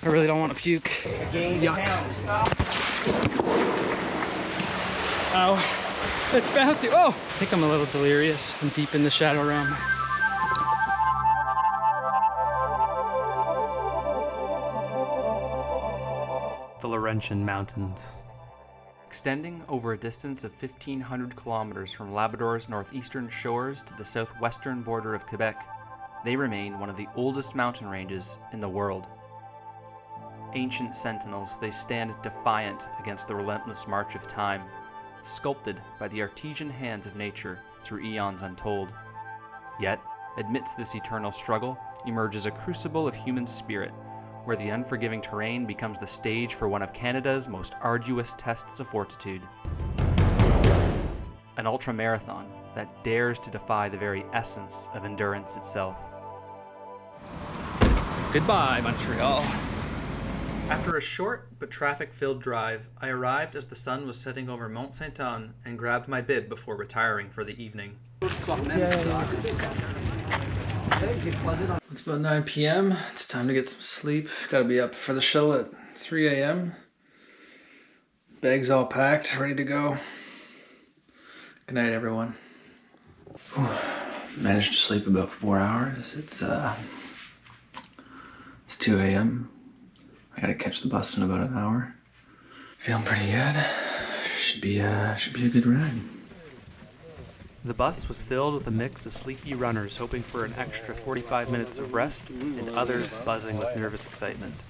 I really don't want to puke. Yuck. Ow. It's bouncy. Oh! I think I'm a little delirious. I'm deep in the shadow realm. The Laurentian Mountains. Extending over a distance of 1,500 kilometers from Labrador's northeastern shores to the southwestern border of Quebec, they remain one of the oldest mountain ranges in the world. Ancient sentinels, they stand defiant against the relentless march of time, sculpted by the artesian hands of nature through eons untold. Yet, amidst this eternal struggle, emerges a crucible of human spirit, where the unforgiving terrain becomes the stage for one of Canada's most arduous tests of fortitude. An ultramarathon that dares to defy the very essence of endurance itself. Goodbye, Montreal. After a short but traffic-filled drive, I arrived as the sun was setting over Mont-Saint-Anne and grabbed my bib before retiring for the evening. It's about 9 p.m. It's time to get some sleep. Gotta be up for the show at 3 a.m. Bags all packed, ready to go. Good night, everyone. Whew. Managed to sleep about 4 hours. It's 2 a.m. I gotta catch the bus in about an hour. Feeling pretty good. Should be a good ride. The bus was filled with a mix of sleepy runners hoping for an extra 45 minutes of rest and others buzzing with nervous excitement.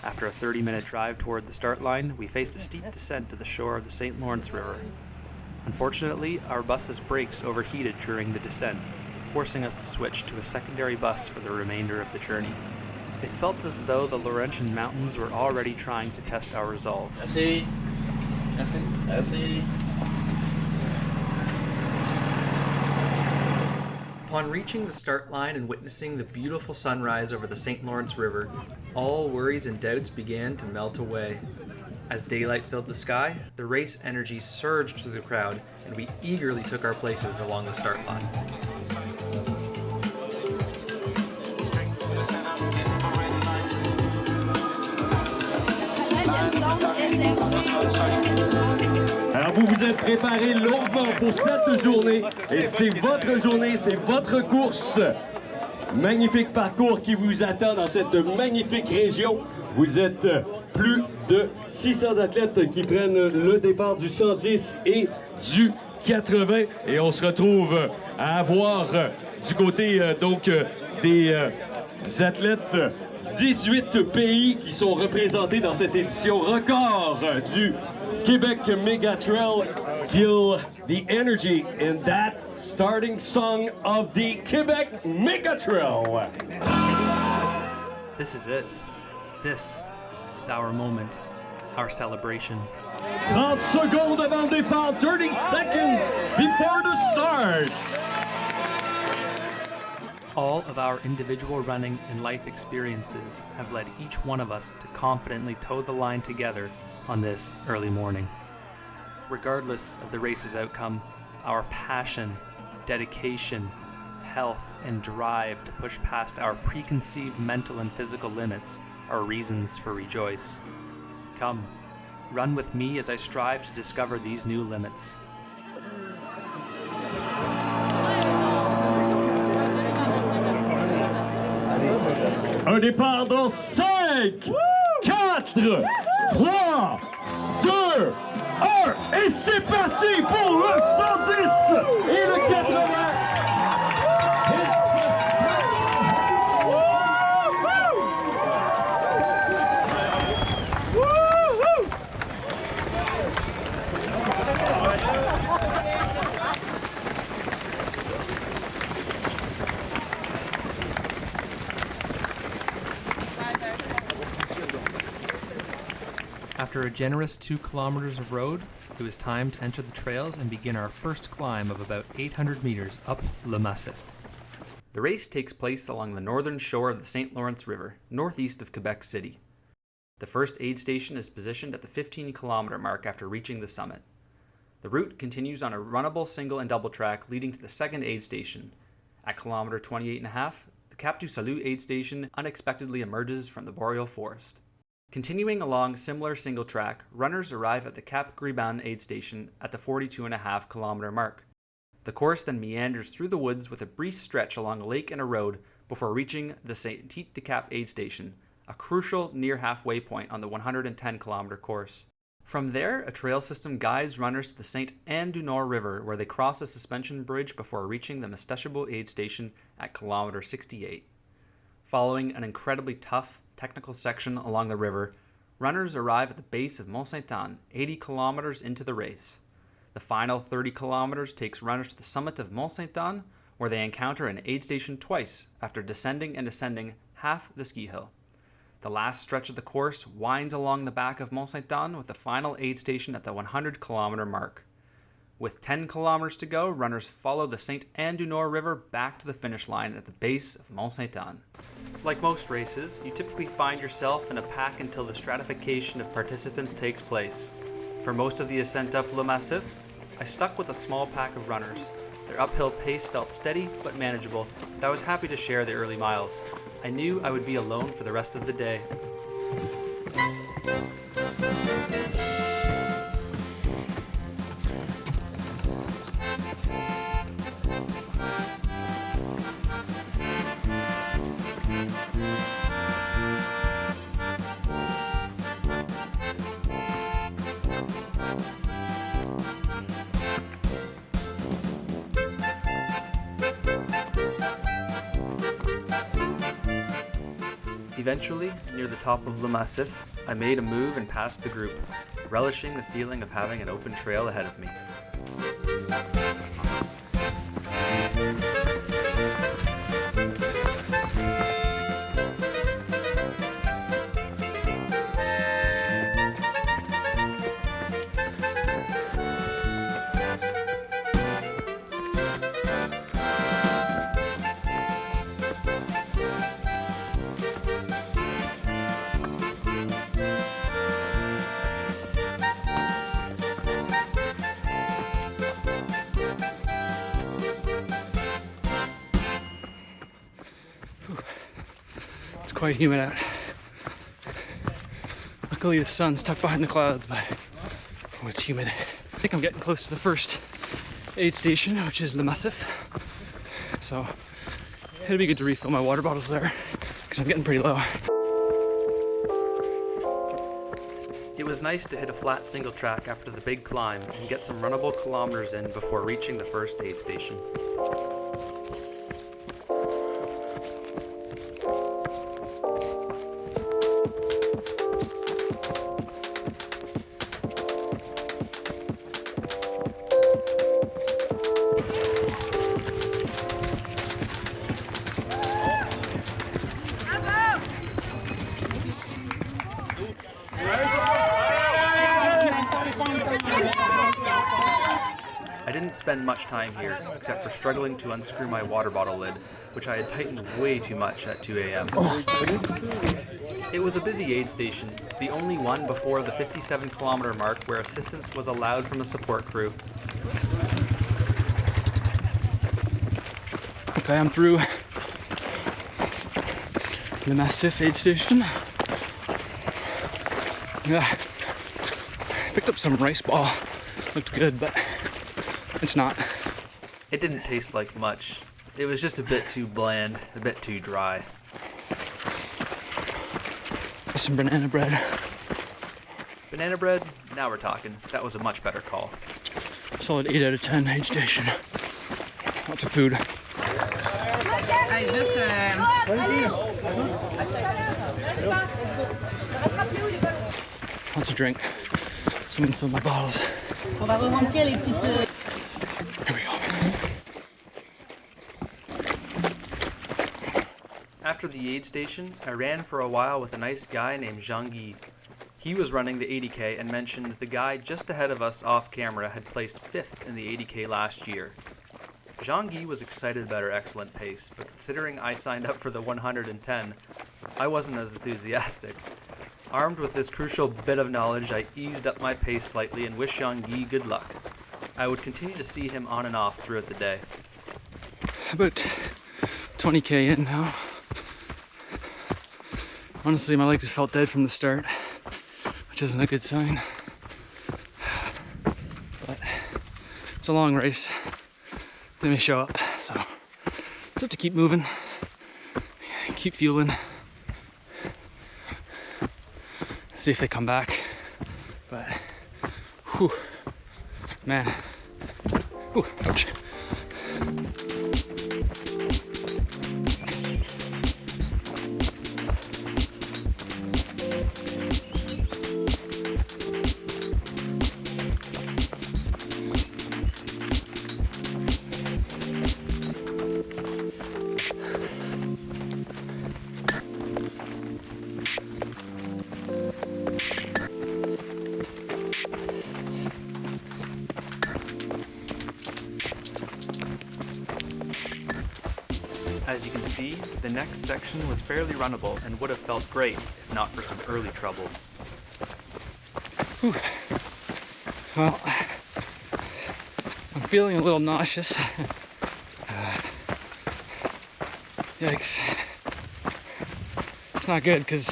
After a 30-minute drive toward the start line, we faced a steep descent to the shore of the St. Lawrence River. Unfortunately, our bus's brakes overheated during the descent, forcing us to switch to a secondary bus for the remainder of the journey. It felt as though the Laurentian Mountains were already trying to test our resolve. Merci. Merci. Merci. Upon reaching the start line and witnessing the beautiful sunrise over the St. Lawrence River, all worries and doubts began to melt away. As daylight filled the sky, the race energy surged through the crowd, and we eagerly took our places along the start line. Alors vous vous êtes préparé longuement pour cette journée et c'est votre journée, c'est votre course. Magnifique parcours qui vous attend dans cette magnifique région. Vous êtes plus de 600 athlètes qui prennent le départ du 110 et du 80 et on se retrouve à avoir du côté des athlètes 18 pays qui sont représentés dans cette édition record du Quebec Mega Trail. Feel the energy in that starting song of the Quebec Mega Trail. This is it. This is our moment, our celebration. 30 secondes avant le départ, 30 seconds before the start. All of our individual running and life experiences have led each one of us to confidently toe the line together on this early morning. Regardless of the race's outcome, our passion, dedication, health, and drive to push past our preconceived mental and physical limits are reasons for rejoice. Come, run with me as I strive to discover these new limits. Un départ dans 5, 4, 3, 2, 1 et c'est parti pour le 110 et le 80. After a generous 2 kilometers of road, it was time to enter the trails and begin our first climb of about 800 meters up Le Massif. The race takes place along the northern shore of the St. Lawrence River, northeast of Quebec City. The first aid station is positioned at the 15-kilometer mark after reaching the summit. The route continues on a runnable single and double track leading to the second aid station. At kilometer 28.5, the Cap du Salut aid station unexpectedly emerges from the boreal forest. Continuing along similar single track, runners arrive at the Cap Griban aid station at the 42.5 kilometer mark. The course then meanders through the woods with a brief stretch along a lake and a road before reaching the Saint-Tite-de-Cap aid station, a crucial near halfway point on the 110 kilometer course. From there, a trail system guides runners to the Saint-Anne-du-Nord River, where they cross a suspension bridge before reaching the Mestechabo aid station at kilometer 68. Following an incredibly tough technical section along the river, runners arrive at the base of Mont-Saint-Anne, 80 kilometers into the race. The final 30 kilometers takes runners to the summit of Mont-Saint-Anne, where they encounter an aid station twice after descending and ascending half the ski hill. The last stretch of the course winds along the back of Mont-Saint-Anne with the final aid station at the 100 kilometer mark. With 10 kilometers to go, runners follow the Saint-Anne-du-Nord River back to the finish line at the base of Mont-Saint-Anne. Like most races, you typically find yourself in a pack until the stratification of participants takes place. For most of the ascent up Le Massif, I stuck with a small pack of runners. Their uphill pace felt steady but manageable, and I was happy to share the early miles. I knew I would be alone for the rest of the day. Eventually, near the top of Le Massif, I made a move and passed the group, relishing the feeling of having an open trail ahead of me. It's quite humid out. Luckily the sun's tucked behind the clouds, but oh, it's humid. I think I'm getting close to the first aid station, which is Le Massif. So it'll be good to refill my water bottles there, because I'm getting pretty low. It was nice to hit a flat single track after the big climb and get some runnable kilometers in before reaching the first aid station. I didn't spend much time here, except for struggling to unscrew my water bottle lid, which I had tightened way too much at 2 a.m. It was a busy aid station, the only one before the 57-kilometer mark where assistance was allowed from a support crew. Okay, I'm through the Massif aid station. Yeah, picked up some rice ball. Looked good, but it's not. It didn't taste like much. It was just a bit too bland, a bit too dry. Some banana bread. Banana bread? Now we're talking. That was a much better call. Solid 8 out of 10 aid station. Lots of food. Lots of drink. Someone fill my bottles. Here we go. After the aid station, I ran for a while with a nice guy named Jean-Guy. He was running the 80K and mentioned the guy just ahead of us off camera had placed 5th in the 80K last year. Jean-Guy was excited about our excellent pace, but considering I signed up for the 110, I wasn't as enthusiastic. Armed with this crucial bit of knowledge, I eased up my pace slightly and wished Jean-Guy good luck. I would continue to see him on and off throughout the day. About 20K in now. Honestly, my legs felt dead from the start, which isn't a good sign. But it's a long race. They may show up, so just have to keep moving, keep fueling, see if they come back. But, whew, man, whew, ouch. As you can see, the next section was fairly runnable and would have felt great if not for some early troubles. Whew. Well, I'm feeling a little nauseous. Yikes. It's not good because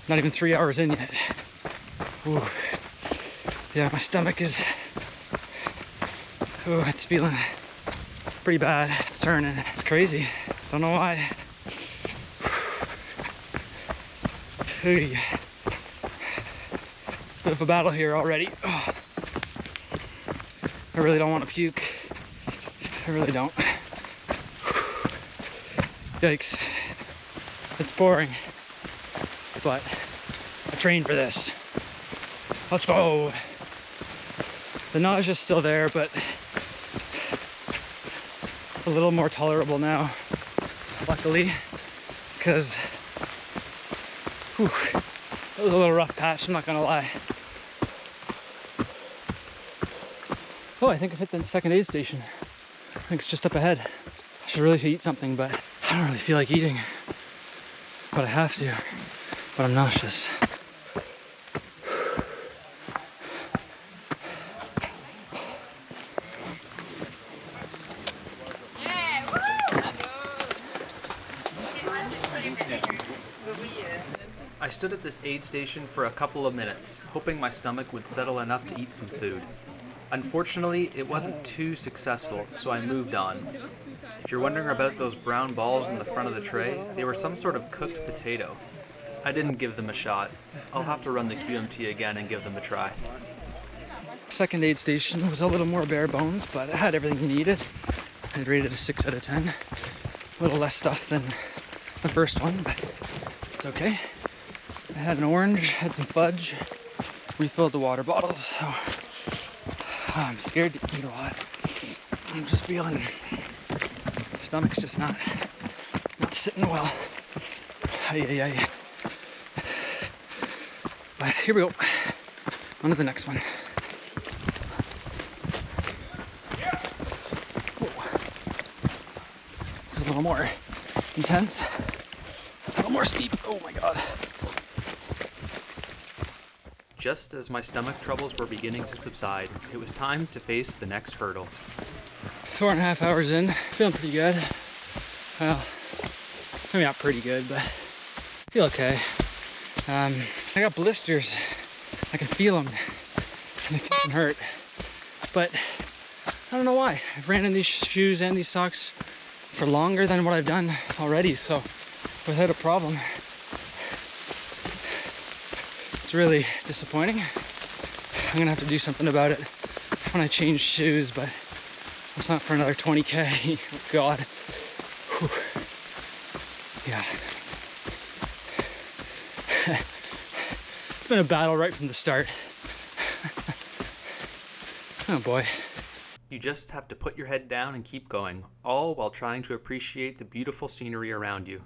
not even 3 hours in yet. Ooh. Yeah, my stomach is, oh, it's feeling pretty bad. It's turning. It's crazy. Don't know why. Bit of a battle here already. Oh. I really don't want to puke. I really don't. Yikes. It's boring. But I trained for this. Let's go. The nausea's still there, but it's a little more tolerable now, luckily, because it was a little rough patch, I'm not gonna lie. Oh, I think I've hit the second aid station. I think it's just up ahead. I should really eat something, but I don't really feel like eating. But I have to. But I'm nauseous. I stood at this aid station for a couple of minutes, hoping my stomach would settle enough to eat some food. Unfortunately, it wasn't too successful, so I moved on. If you're wondering about those brown balls in the front of the tray, they were some sort of cooked potato. I didn't give them a shot. I'll have to run the QMT again and give them a try. Second aid station was a little more bare bones, but it had everything you needed. I'd rate it a 6 out of 10. A little less stuff than the first one, but it's okay. I had an orange, had some fudge, refilled the water bottles, so I'm scared to eat a lot. I'm just feeling, the stomach's just not sitting well. Ay. But here we go, on to the next one. Whoa. This is a little more intense, a little more steep. Oh my god. Just as my stomach troubles were beginning to subside, it was time to face the next hurdle. 4.5 hours in, feeling pretty good. Well, maybe not pretty good, but I feel okay. I got blisters. I can feel them, and they fucking hurt. But I don't know why. I've ran in these shoes and these socks for longer than what I've done already, so without a problem. It's really disappointing. I'm gonna have to do something about it when I change shoes, but that's not for another 20K. Oh god. Whew. Yeah. It's been a battle right from the start. Oh boy. You just have to put your head down and keep going, all while trying to appreciate the beautiful scenery around you.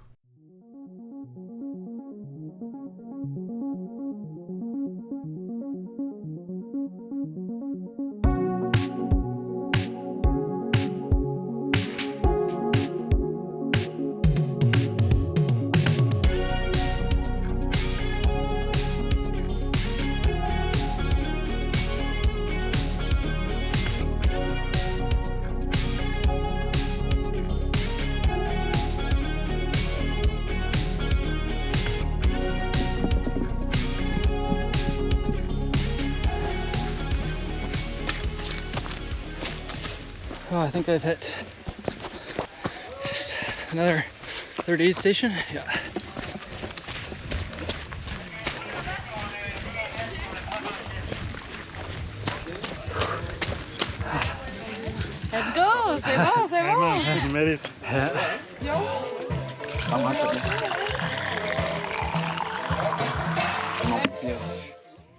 Oh, I think I've hit just another 38 station. Yeah. Let's go, c'est bon, c'est bon. You made it.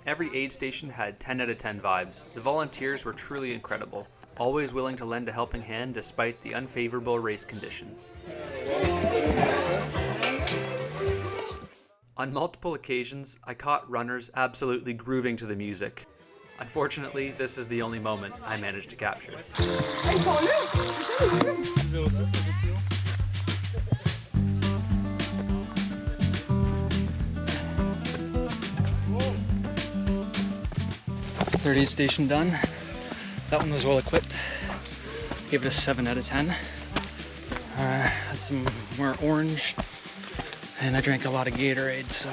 Every aid station had 10 out of 10 vibes. The volunteers were truly incredible, always willing to lend a helping hand despite the unfavorable race conditions. On multiple occasions, I caught runners absolutely grooving to the music. Unfortunately, this is the only moment I managed to capture. .38 station done. That one was well equipped. Gave it a 7 out of 10. Had some more orange, and I drank a lot of Gatorade, so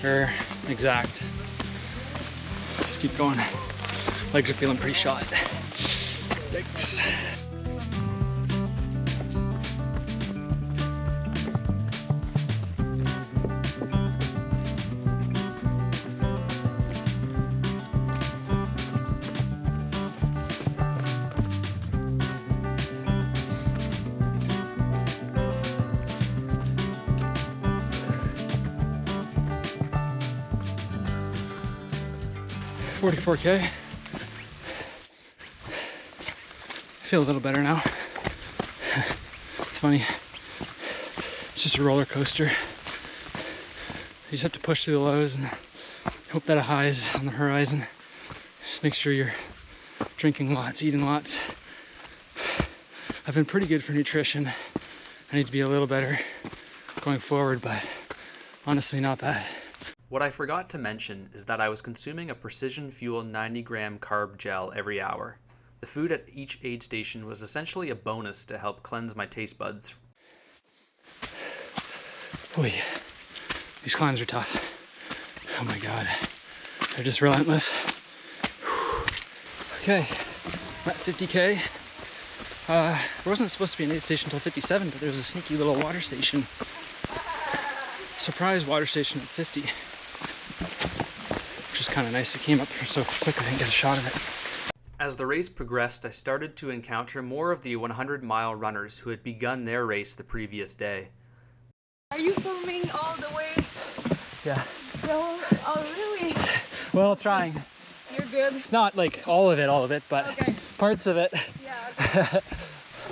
they're exact. Let's keep going. Legs are feeling pretty shot. Thanks. .44K. Feel a little better now. It's funny. It's just a roller coaster. You just have to push through the lows and hope that a high is on the horizon. Just make sure you're drinking lots, eating lots. I've been pretty good for nutrition. I need to be a little better going forward, but honestly not bad. What I forgot to mention is that I was consuming a Precision Fuel 90-gram carb gel every hour. The food at each aid station was essentially a bonus to help cleanse my taste buds. Boy, these climbs are tough. Oh my god, they're just relentless. Okay, I'm at 50K. There wasn't supposed to be an aid station until 57, but there was a sneaky little water station. Surprise water station at 50. Which is kind of nice. It came up so quick I didn't get a shot of it. As the race progressed, I started to encounter more of the 100-mile runners who had begun their race the previous day. Are you filming all the way? Yeah. No. Oh, really? Well, trying. You're good. It's not like all of it, but okay. Parts of it. Yeah, okay.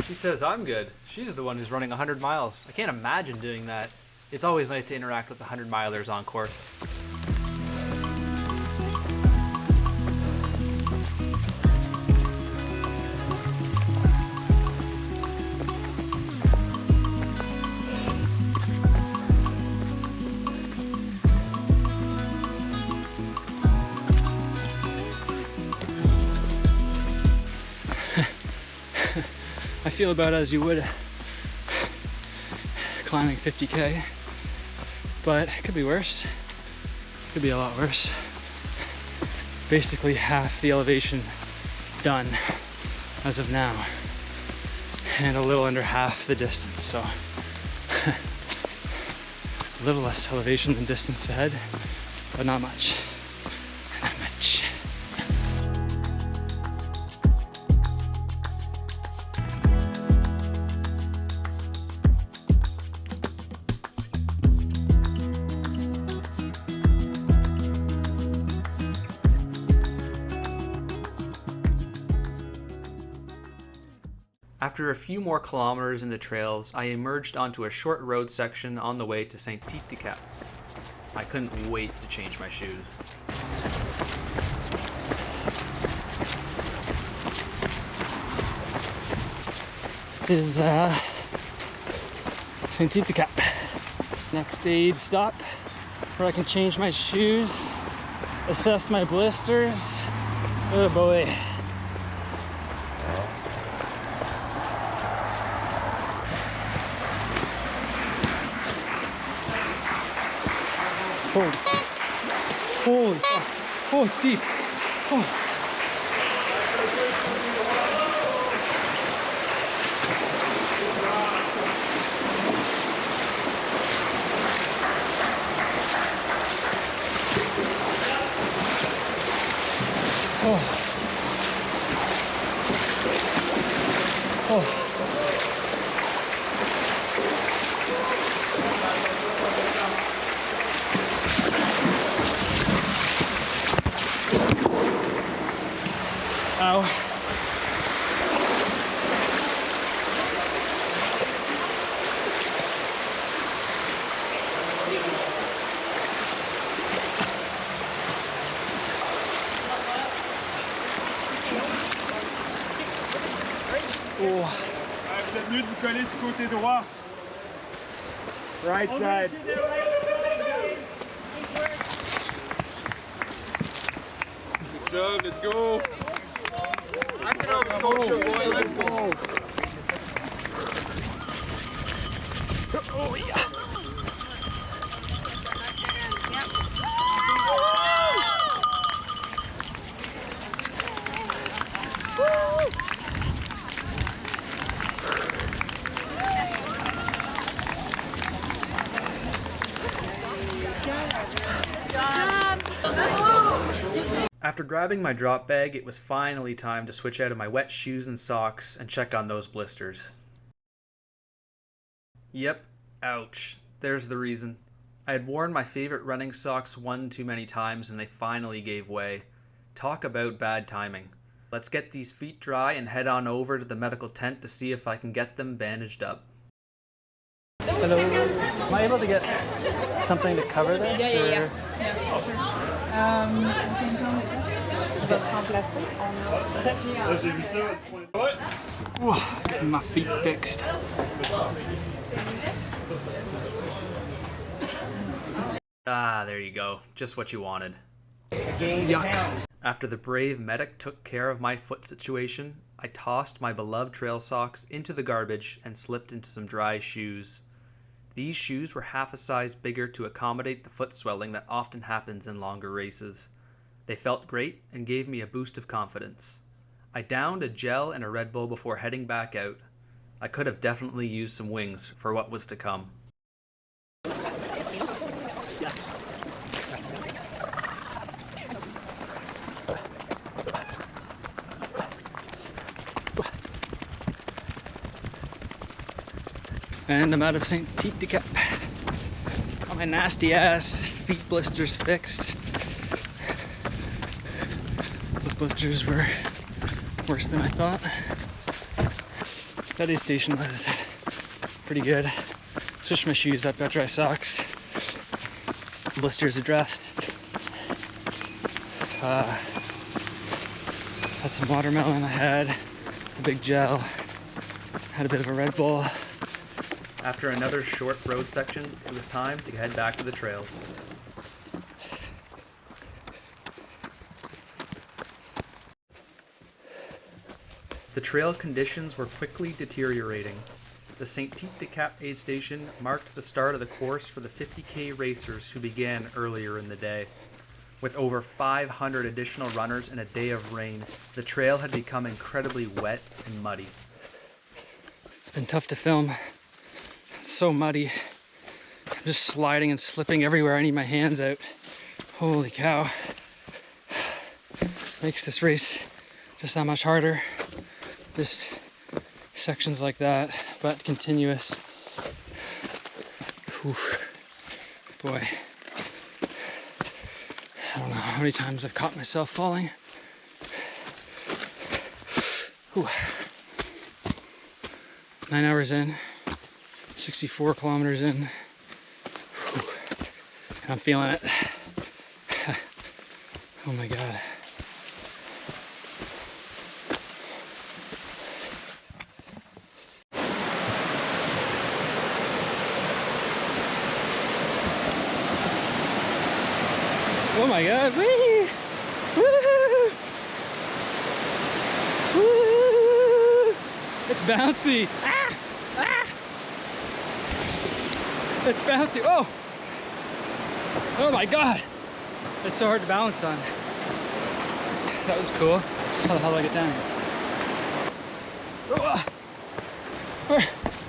She says I'm good. She's the one who's running 100 miles. I can't imagine doing that. It's always nice to interact with the 100-milers on course. I feel about as you would climbing 50K, but it could be worse. It could be a lot worse. Basically half the elevation done as of now, and a little under half the distance, so a little less elevation than distance ahead, but not much. Not much. After a few more kilometers in the trails, I emerged onto a short road section on the way to Saint-Tite-de-Cap. I couldn't wait to change my shoes. It is Saint-Tite-de-Cap. Next aid stop where I can change my shoes, assess my blisters. Oh boy. Holy fuck. Oh, it's steep. Oh. Ow. Vous êtes mieux de vous coller du côté droit. Right side. Good job, let's go. Let's go. Oh yeah. After grabbing my drop bag, it was finally time to switch out of my wet shoes and socks and check on those blisters. Yep, ouch. There's the reason. I had worn my favorite running socks one too many times and they finally gave way. Talk about bad timing. Let's get these feet dry and head on over to the medical tent to see if I can get them bandaged up. Hello. Am I able to get something to cover this? Yeah. Getting my feet fixed. Ah, there you go. Just what you wanted. Yuck. After the brave medic took care of my foot situation, I tossed my beloved trail socks into the garbage and slipped into some dry shoes. These shoes were half a size bigger to accommodate the foot swelling that often happens in longer races. They felt great and gave me a boost of confidence. I downed a gel and a Red Bull before heading back out. I could have definitely used some wings for what was to come. And I'm out of St. Tite Cap. Got my nasty ass feet blisters fixed. Those blisters were worse than I thought. That aid station was pretty good. Switched my shoes up, got dry socks. Blisters addressed. Had some watermelon. I had a big gel. Had a bit of a Red Bull. After another short road section, it was time to head back to the trails. The trail conditions were quickly deteriorating. The St. Tite de Cap aid station marked the start of the course for the 50K racers who began earlier in the day. With over 500 additional runners and a day of rain, the trail had become incredibly wet and muddy. It's been tough to film. It's so muddy. I'm just sliding and slipping everywhere. I need my hands out. Holy cow. Makes this race just that much harder. Just sections like that, but continuous. Whew. Boy. I don't know how many times I've caught myself falling. Whew. 9 hours in, 64 kilometers in. Whew. And I'm feeling it. Oh my God. Oh my God, whee! Woo! Woo! It's bouncy. Ah! Ah! It's bouncy. Oh! Oh my God! It's so hard to balance on. That was cool. How the hell do I get down here? Oh!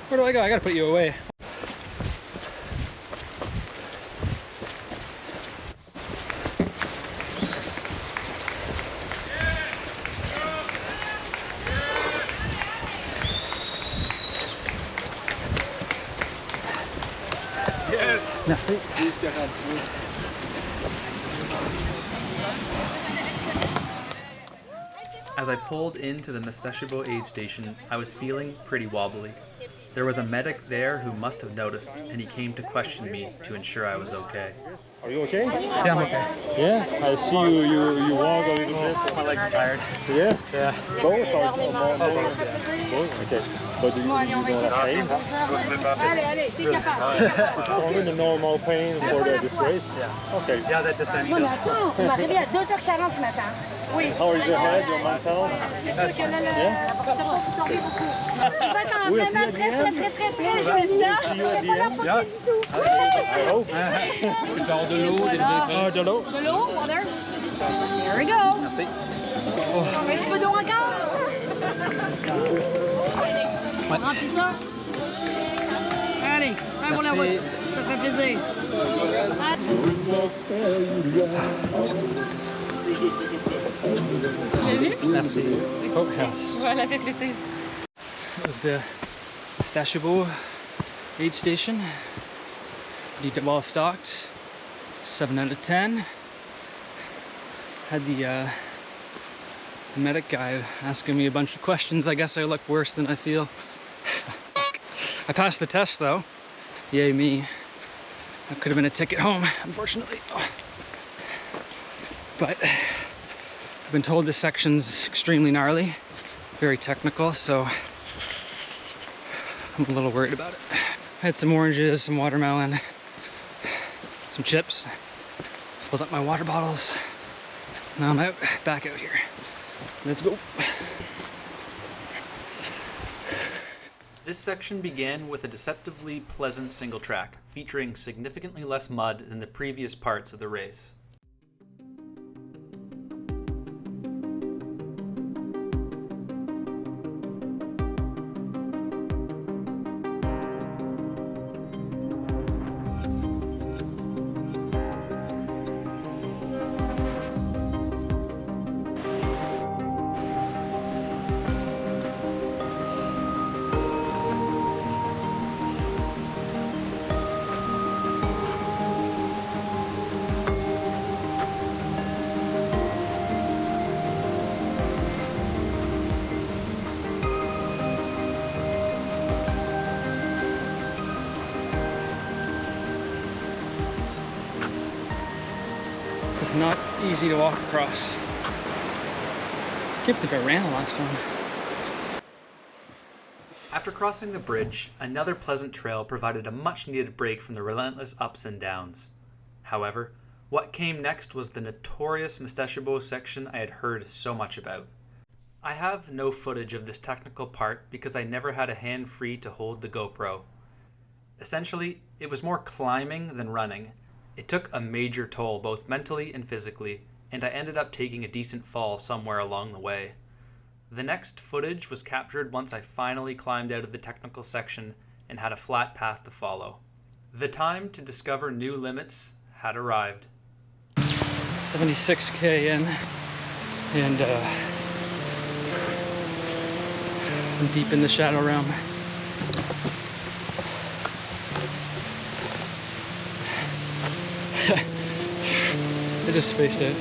Where do I go? I gotta put you away. Merci. As I pulled into the Mont-Saint-Anne aid station, I was feeling pretty wobbly. There was a medic there who must have noticed, and he came to question me to ensure I was okay. Are you okay? Yeah, I'm okay. Yeah, I see you walk a little bit. My legs are tired. Yes? Yeah. Both or more? Both? Okay. But you don't have pain? It's only the normal pain for this race? Yeah. Okay. Yeah, that descent. Bon, attends, on va arriver à 2h40 ce matin. Oui. How is your head, your mental? C'est sûr que là, Yeah? t'as pas tombé beaucoup. Tu vas être en Oui, entraînement aussi, à très, très, très, très jeune. Là, See you at the end? yeah. I hope. Tu sors de l'eau, des De l'eau? De l'eau, water. There we go. Merci. Un petit peu d'eau encore. Remplis ça. Allez, fais mon envoi. Ça fait plaisir. Merci. Cokehouse. Voilà, fait plaisir. That was the Mont-Saint-Anne aid station. Pretty well stocked. 7 out of 10. Had the medic guy asking me a bunch of questions. I guess I look worse than I feel. I passed the test though. Yay me. That could have been a ticket home, unfortunately. But I've been told this section's extremely gnarly, very technical, so I'm a little worried about it. I had some oranges, some watermelon, some chips, filled up my water bottles. Now I'm back out here. Let's go. This section began with a deceptively pleasant single track, featuring significantly less mud than the previous parts of the race. It's not easy to walk across. I can't believe I ran the last one. After crossing the bridge, another pleasant trail provided a much-needed break from the relentless ups and downs. However, what came next was the notorious Mont-Saint-Anne section I had heard so much about. I have no footage of this technical part because I never had a hand free to hold the GoPro. Essentially, it was more climbing than running. It took a major toll both mentally and physically, and I ended up taking a decent fall somewhere along the way. The next footage was captured once I finally climbed out of the technical section and had a flat path to follow. The time to discover new limits had arrived. 76k in, and I'm deep in the shadow realm. I just spaced it.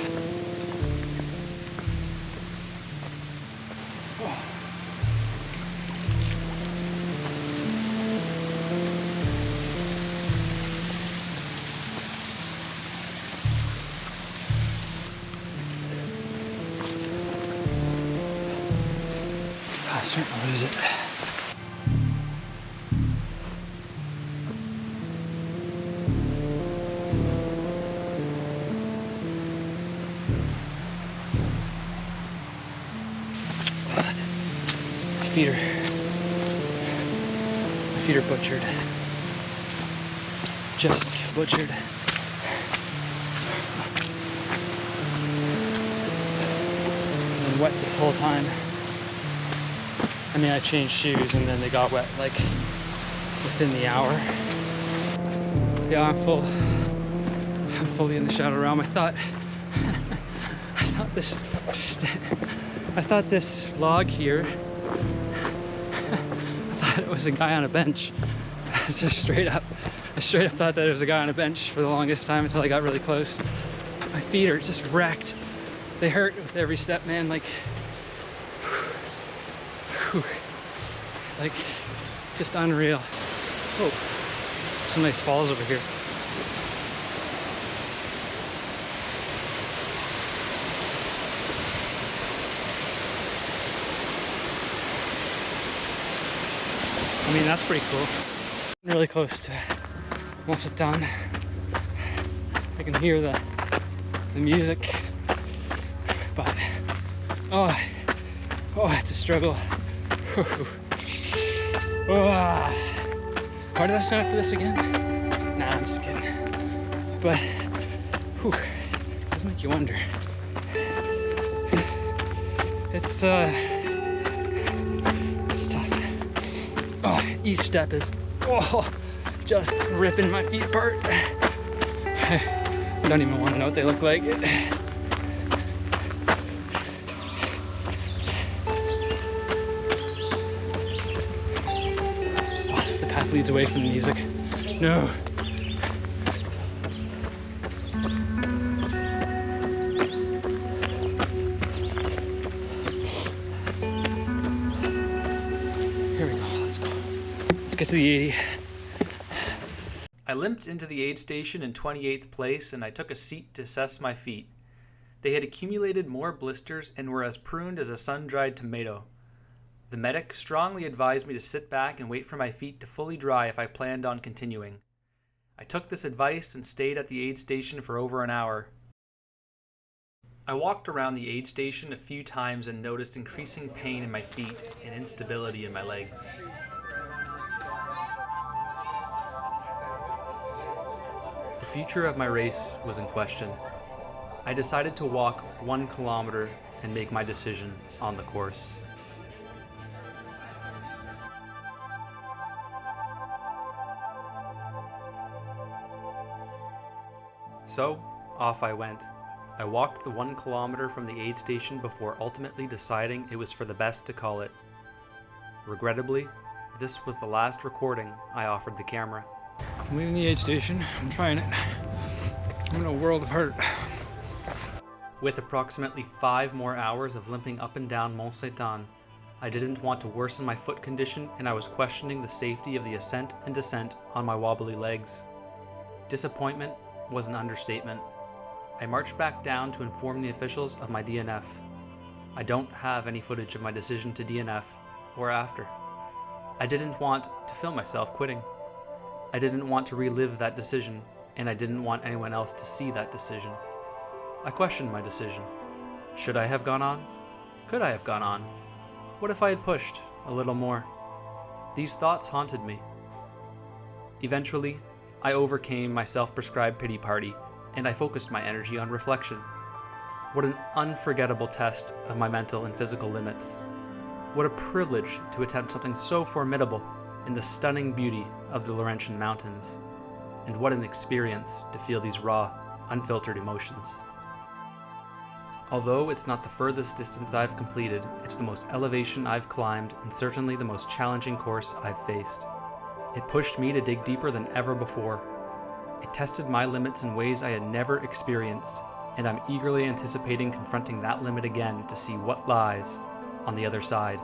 I'm starting to lose it. My feet are butchered. Just butchered. I've been wet this whole time. I mean, I changed shoes and then they got wet like within the hour. Yeah, I'm fully in the shadow realm. I thought this log here, I thought it was a guy on a bench. It's just straight up I straight up thought that there was a guy on a bench for the longest time until I got really close. My feet are just wrecked. They hurt with every step, man. Like just unreal. Oh, some nice falls over here. I mean, that's pretty cool. I'm really close to Mont-Saint-Anne. I can hear the music, but oh, it's a struggle. Why did I sign up for this again? Nah, I'm just kidding. But it does make you wonder. It's tough. Oh, each step is just ripping my feet apart. I don't even want to know what they look like. The path leads away from the music. No. Here we go. Let's go. Let's get to the 80. I limped into the aid station in 28th place and I took a seat to assess my feet. They had accumulated more blisters and were as pruned as a sun-dried tomato. The medic strongly advised me to sit back and wait for my feet to fully dry if I planned on continuing. I took this advice and stayed at the aid station for over an hour. I walked around the aid station a few times and noticed increasing pain in my feet and instability in my legs. The future of my race was in question. I decided to walk 1 kilometer and make my decision on the course. So, off I went. I walked the 1 kilometer from the aid station before ultimately deciding it was for the best to call it. Regrettably, this was the last recording I offered the camera. I'm leaving the aid station. I'm trying it. I'm in a world of hurt. With approximately 5 more hours of limping up and down Mont-Saint-Anne, I didn't want to worsen my foot condition and I was questioning the safety of the ascent and descent on my wobbly legs. Disappointment was an understatement. I marched back down to inform the officials of my DNF. I don't have any footage of my decision to DNF or after. I didn't want to film myself quitting. I didn't want to relive that decision, and I didn't want anyone else to see that decision. I questioned my decision. Should I have gone on? Could I have gone on? What if I had pushed a little more? These thoughts haunted me. Eventually, I overcame my self-prescribed pity party, and I focused my energy on reflection. What an unforgettable test of my mental and physical limits. What a privilege to attempt something so formidable in the stunning beauty of the Laurentian Mountains. And what an experience to feel these raw, unfiltered emotions. Although it's not the furthest distance I've completed, it's the most elevation I've climbed and certainly the most challenging course I've faced. It pushed me to dig deeper than ever before. It tested my limits in ways I had never experienced, and I'm eagerly anticipating confronting that limit again to see what lies on the other side.